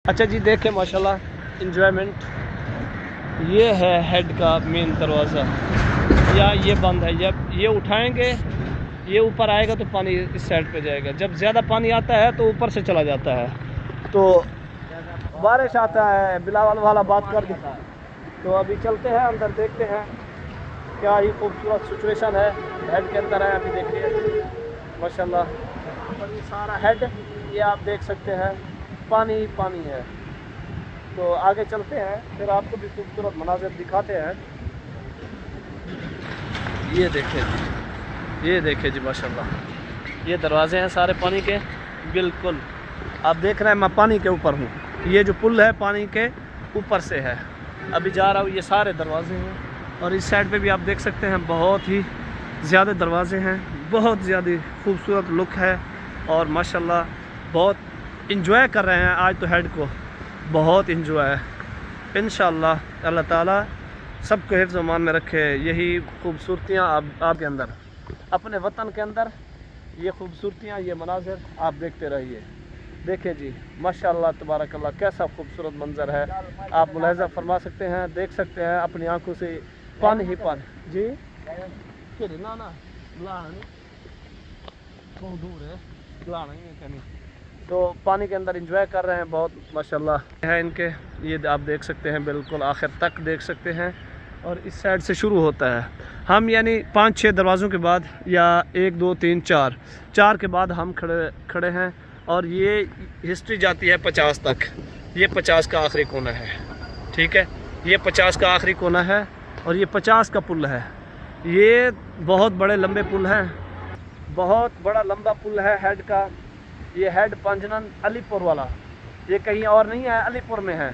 अच्छा जी, देखें माशाल्लाह इंजॉयमेंट। ये है हेड का मेन दरवाज़ा, या ये बंद है। जब ये उठाएंगे ये ऊपर आएगा तो पानी इस साइड पे जाएगा। जब ज़्यादा पानी आता है तो ऊपर से चला जाता है। तो बारिश आता है, बिलावल वाला बात कर दिया। तो अभी चलते हैं अंदर, देखते हैं क्या ही खूबसूरत सिचुएशन है। हेड के अंदर है, अभी देखिए माशाल्लाह। पर ये सारा हेड ये आप देख सकते हैं, पानी ही पानी है। तो आगे चलते हैं, फिर आपको भी खूबसूरत मनाज़िर दिखाते हैं। ये देखें जी, ये देखें जी माशाल्लाह, ये दरवाजे हैं सारे पानी के। बिल्कुल आप देख रहे हैं मैं पानी के ऊपर हूँ। ये जो पुल है पानी के ऊपर से है, अभी जा रहा हूँ। ये सारे दरवाजे हैं और इस साइड पे भी आप देख सकते हैं बहुत ही ज़्यादा दरवाजे हैं। बहुत ज़्यादा खूबसूरत लुक है और माशाल्लाह बहुत इंजॉय कर रहे हैं आज तो हेड को, बहुत इंजॉय है। इंशाअल्लाह अल्लाह ताला सबको हिफ्ज़ अमान में रखे। यही खूबसूरतियाँ आपके अंदर, अपने वतन के अंदर ये खूबसूरतियाँ, ये मनाज़िर आप देखते रहिए। देखें जी माशाल्लाह तबारकल्लाह, कैसा खूबसूरत मंज़र है। आप मुलाहिज़ा फरमा सकते हैं, देख सकते हैं अपनी आंखों से, पानी ही पानी जी। ना ना बहुत दूर है, तो पानी के अंदर इंजॉय कर रहे हैं बहुत माशाल्लाह है इनके। ये आप देख सकते हैं, बिल्कुल आखिर तक देख सकते हैं। और इस साइड से शुरू होता है। हम यानी 5-6 दरवाज़ों के बाद, या 1 2 3 4 के बाद हम खड़े हैं। और ये हिस्ट्री जाती है 50 तक। ये 50 का आखिरी कोना है, ठीक है। ये 50 का आखिरी कोना है और ये 50 का पुल है। ये बहुत बड़े लंबे पुल हैं, बहुत बड़ा लंबा पुल है हेड का। ये हेड पंजनन अलीपुर वाला, ये कहीं और नहीं है, अलीपुर में है।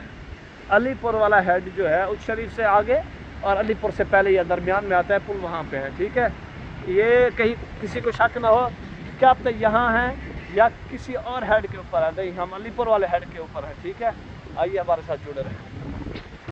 अलीपुर वाला हेड जो है उस शरीफ से आगे और अलीपुर से पहले या दरमियान में आता है पुल, वहाँ पे है, ठीक है। ये कहीं किसी को शक ना हो क्या आप तो यहाँ हैं या किसी और हेड के ऊपर है, नहीं हम अलीपुर वाले हेड के ऊपर हैं, ठीक है। आइए हमारे साथ जुड़े रहें।